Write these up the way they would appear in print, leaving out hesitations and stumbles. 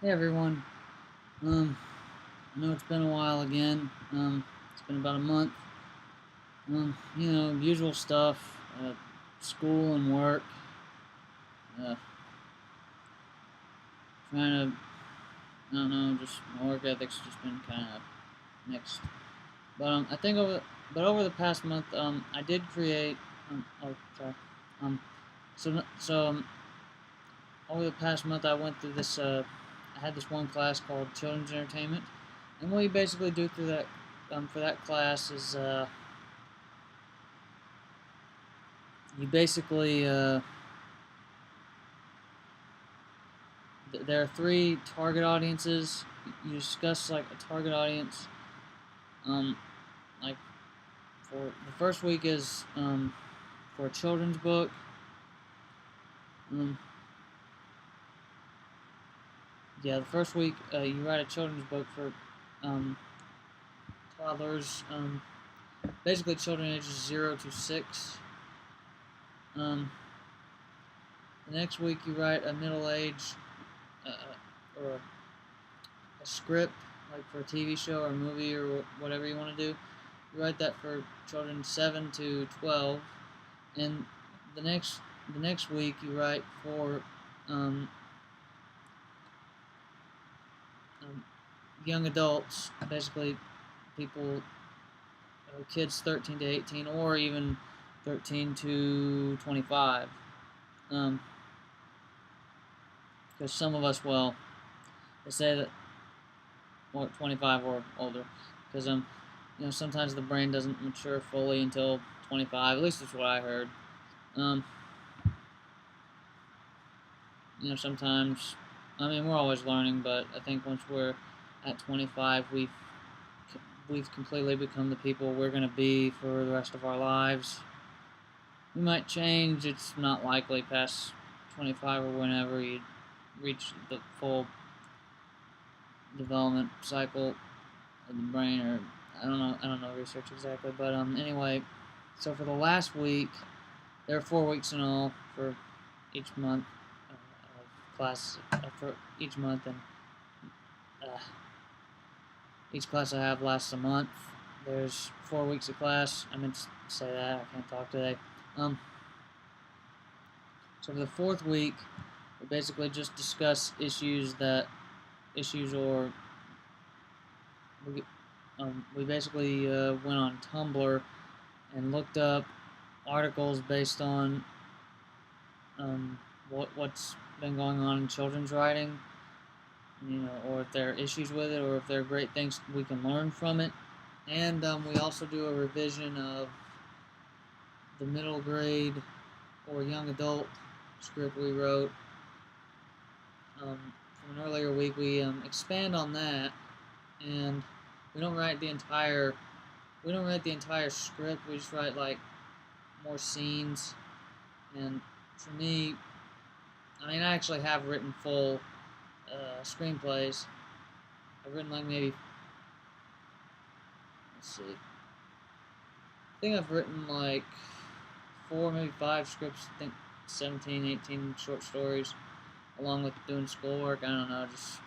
Hey everyone. I know it's been a while again. It's been about a month. Usual stuff. School and work. Uh, trying to, I don't know, just my work ethic's just been kind of mixed. But I think over the past month, I did create. Oh, sorry. Um, over the past month, I went through this. I had this one class called Children's Entertainment, and what you basically do through that, for that class is you basically there are three target audiences. You discuss like a target audience. Um, like for the first week is for a children's book. Um, yeah, the first week you write a children's book for um, toddlers. Basically children ages 0 to 6. Um, the next week you write a middle age or a script like for a TV show or a movie or whatever you want to do. You write that for children 7 to 12, and the next the next week you write for um, um, young adults, basically people, kids 13 to 18, or even 13 to 25. Um, because some of us, well, they say that 25 or older, because sometimes the brain doesn't mature fully until 25. At least that's what I heard. Um, Sometimes, I mean, we're always learning, but I think once we're at 25, we've completely become the people we're going to be for the rest of our lives. We might change. It's not likely past 25 or whenever you reach the full development cycle of the brain, or I don't know research exactly, but anyway, so for the last week, there are 4 weeks in all for each month of class, for each month, and uh, each class I have lasts a month. There's 4 weeks of class. I meant to say that. I can't talk today. Um, so for the fourth week, we basically just discuss issues or we basically went on Tumblr and looked up articles based on what's been going on in children's writing, or if there are issues with it, or if there are great things we can learn from it. And we also do a revision of the middle grade or young adult script we wrote from an earlier week. We expand on that, and we don't write the entire we don't write the entire script. We just write like more scenes. And for me, I mean, I actually have written full screenplays. I've written like maybe, let's see, I think I've written like four, maybe five scripts. I think 17, 18 short stories, along with doing schoolwork. I don't know, just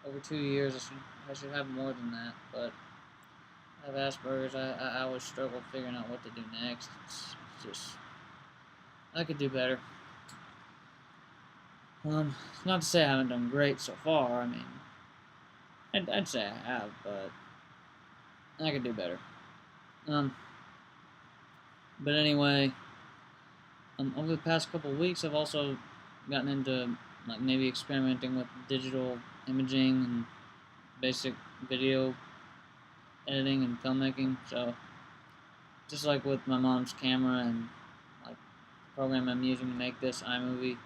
over 2 years. I should have more than that, but I have Asperger's. I always struggle figuring out what to do next. It's just I could do better. It's not to say I haven't done great so far. I mean, I'd say I have, but I could do better. Um, but anyway, over the past couple of weeks, I've also gotten into like maybe experimenting with digital imaging and basic video editing and filmmaking. So just like with my mom's camera and like the program I'm using to make this iMovie,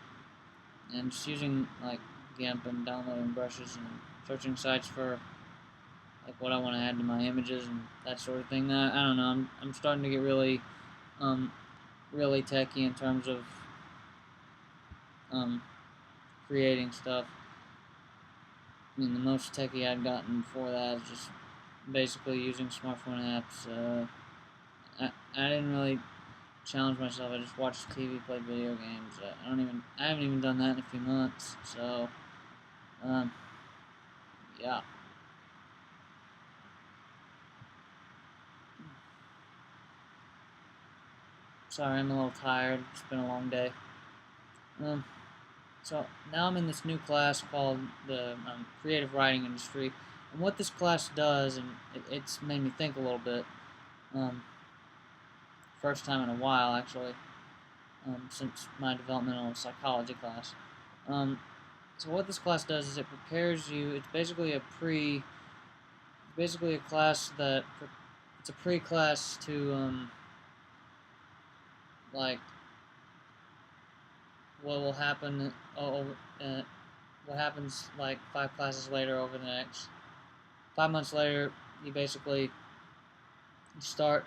and just using like GIMP and downloading brushes and searching sites for like what I want to add to my images and that sort of thing. I don't know. I'm starting to get um, really techy in terms of um, creating stuff. I mean, the most techy I've gotten before that is just basically using smartphone apps. I didn't really challenge myself. I just watched TV, played video games. I haven't even done that in a few months. So Um, yeah. Sorry, I'm a little tired. It's been a long day. Um, so now I'm in this new class called the creative writing industry, and what this class does, and it's made me think a little bit. Um, First time in a while, actually, since my developmental psychology class. Um, so what this class does is it prepares you. It's basically a class that it's a pre-class to like what will happen. What happens like 5 classes later over the next 5 months later. You basically start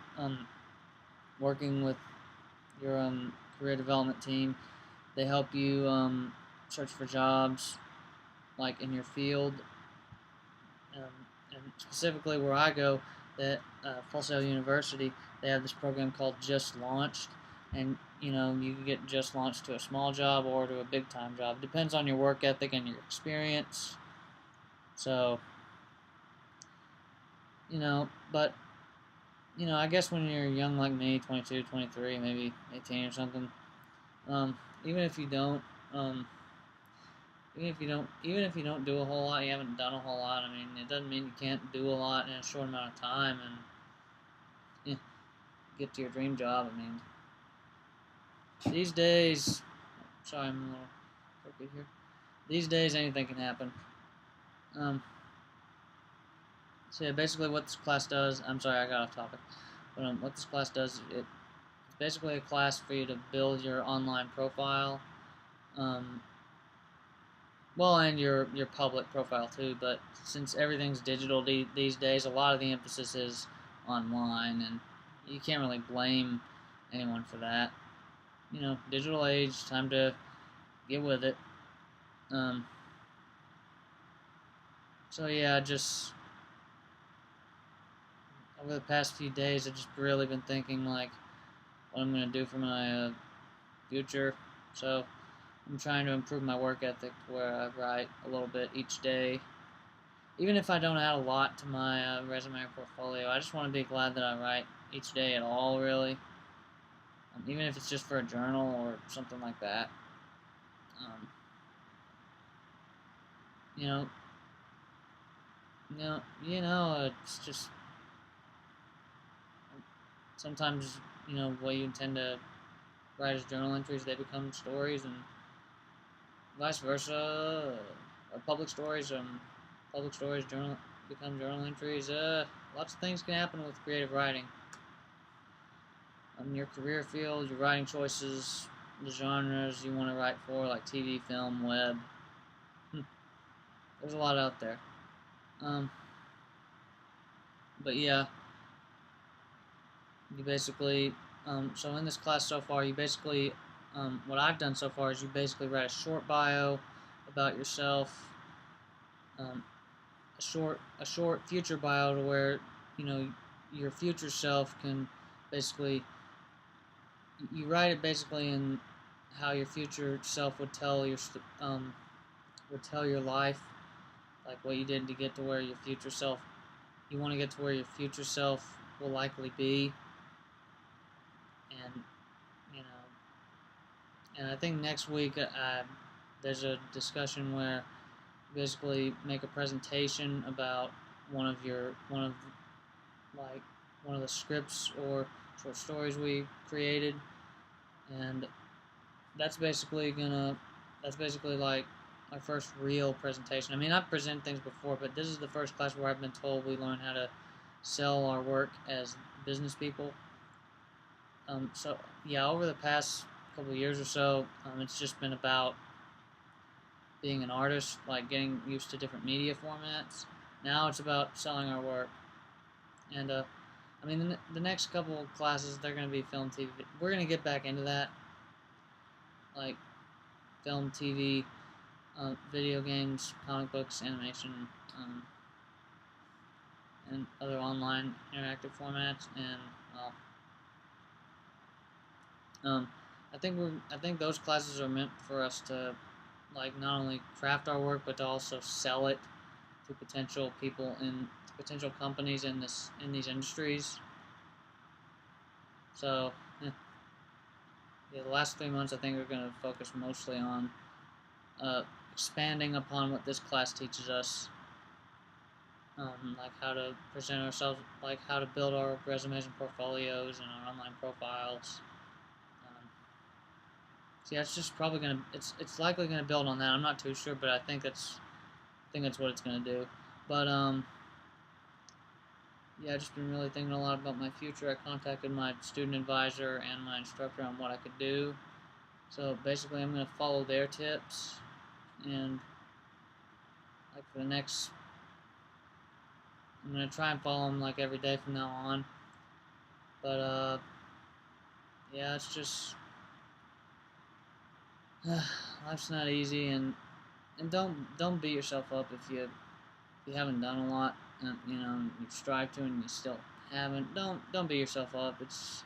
working with your career development team. They help you search for jobs like in your field, and specifically where I go, that Full Sail University, they have this program called Just Launched, and you can get just launched to a small job or to a big time job. It depends on your work ethic and your experience. So but I guess when you're young like me, 22, 23, maybe 18 or something, um, even if you don't, um, even if you don't do a whole lot, you haven't done a whole lot. I mean, it doesn't mean you can't do a lot in a short amount of time and get to your dream job. I mean, these days, sorry, I'm a little crooked here. These days, anything can happen. Um, so yeah, basically, what this class does. I'm sorry, I got off topic. But what this class does, it's basically a class for you to build your online profile. Um, well, and your public profile too. But since everything's digital these days, a lot of the emphasis is online, and you can't really blame anyone for that. Digital age, time to get with it. Um, so yeah, just over the past few days, I've just really been thinking like what I'm gonna do for my future. So I'm trying to improve my work ethic where I write a little bit each day. Even if I don't add a lot to my resume or portfolio, I just want to be glad that I write each day at all, really. Even if it's just for a journal or something like that. Um, you know, it's just sometimes what you intend to write as journal entries, they become stories, and vice versa. Public stories journal become journal entries. Lots of things can happen with creative writing. Your career field, your writing choices, the genres you want to write for, like TV, film, web. There's a lot out there. Um, but yeah, you basically, so in this class so far, you basically, what I've done so far is you basically write a short bio about yourself, um, a short future bio to where you know your future self can basically you write it basically in how your future self would tell your life, like what you did to get to where your future self you want to get to where your future self will likely be. And you know and I think next week there's a discussion where basically make a presentation about one of your one of like one of the scripts or short stories we created, and that's basically gonna that's basically like my first real presentation. I mean, I've presented things before, but this is the first class where I've been told we learn how to sell our work as business people. So yeah, over the past couple of years or so, it's just been about being an artist, like getting used to different media formats. Now it's about selling our work, and I mean the next couple of classes they're going to be film, TV. We're going to get back into that, like film, TV, video games, comic books, animation, and other online interactive formats. And well, um, I think those classes are meant for us to like not only craft our work but to also sell it to potential people in potential companies in these industries. So yeah, the last 3 months I think we're going to focus mostly on expanding upon what this class teaches us, like how to present ourselves, like how to build our resumes and portfolios and our online profiles. So yeah, it's just probably gonna it's likely gonna build on that. I'm not too sure, but I think that's what it's gonna do. But yeah, I've just been really thinking a lot about my future. I contacted my student advisor and my instructor on what I could do. So basically, I'm gonna follow their tips, and like for the next, I'm gonna try and follow them like every day from now on. But yeah, it's just life's not easy, and don't beat yourself up if you haven't done a lot, and you strive to and you still haven't. Don't beat yourself up. It's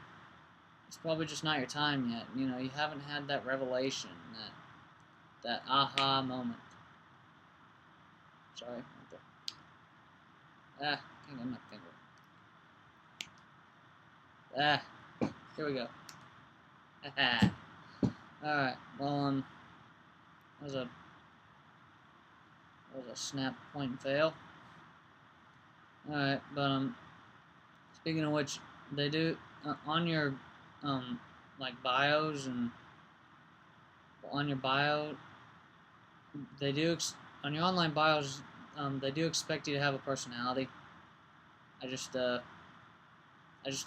probably just not your time yet. You haven't had that revelation, that aha moment. Sorry, can't get my finger. Here we go. All right. Well, that was a snap, point, and fail. All right, but speaking of which, they do on your like bios and on your bio, they do on your online bios, they do expect you to have a personality. I just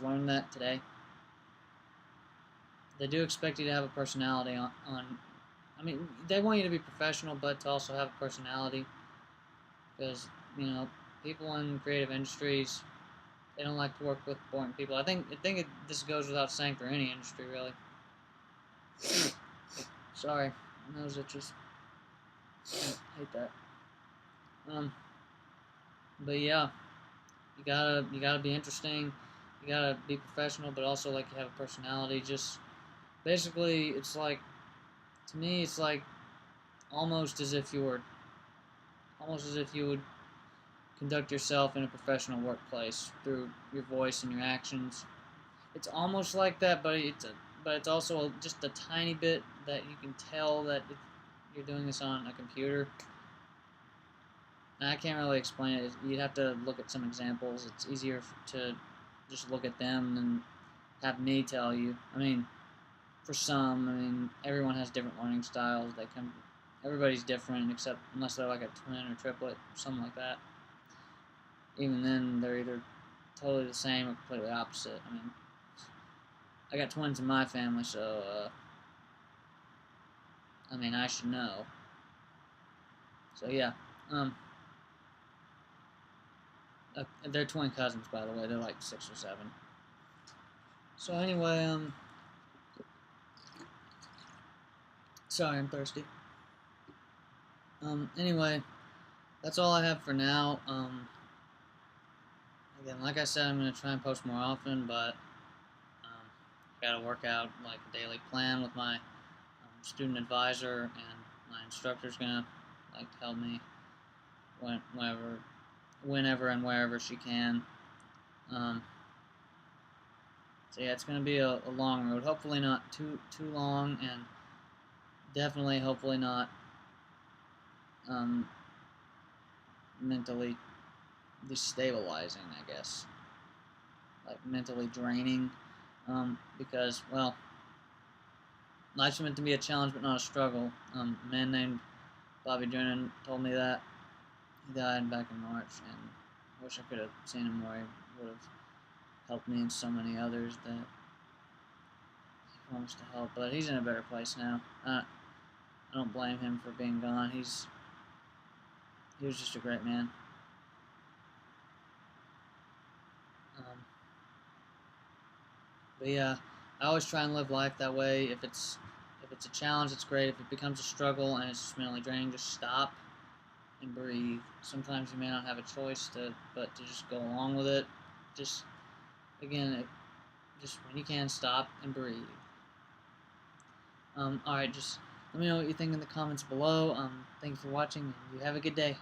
learned that today. They do expect you to have a personality on. I mean, they want you to be professional, but to also have a personality, because people in creative industries, they don't like to work with boring people. This goes without saying for any industry, really. Sorry, my nose itches. Hate that. But yeah, you gotta be interesting. You gotta be professional, but also like you have a personality. Just basically, it's like, to me, it's like almost as if you would conduct yourself in a professional workplace through your voice and your actions. It's almost like that, but it's also just a tiny bit that you can tell that you're doing this on a computer. And I can't really explain it. You'd have to look at some examples. It's easier to just look at them than have me tell you. I mean, for some, everyone has different learning styles. Everybody's different, except unless they're like a twin or triplet, something like that. Even then, they're either totally the same or completely opposite. I got twins in my family, so I should know. So yeah, they're twin cousins, by the way. They're like 6 or 7. So anyway, sorry, I'm thirsty. Anyway, that's all I have for now. Again, like I said, I'm gonna try and post more often, but gotta work out like a daily plan with my student advisor, and my instructor's gonna like help me whenever and wherever she can. So yeah, it's gonna be a long road. Hopefully not too long, and definitely hopefully not mentally destabilizing, I guess, like mentally draining, because, well, life's meant to be a challenge but not a struggle. A man named Bobby Drennan told me that. He died back in March, and I wish I could have seen him more. He would have helped me and so many others that he promised to help, but he's in a better place now. I don't blame him for being gone. He was just a great man. But yeah, I always try and live life that way. If it's a challenge, it's great. If it becomes a struggle and it's just mentally draining, just stop and breathe. Sometimes you may not have a choice but to just go along with it. Just just when you can, stop and breathe. All right, just Let me know what you think in the comments below. Thanks for watching, and you have a good day.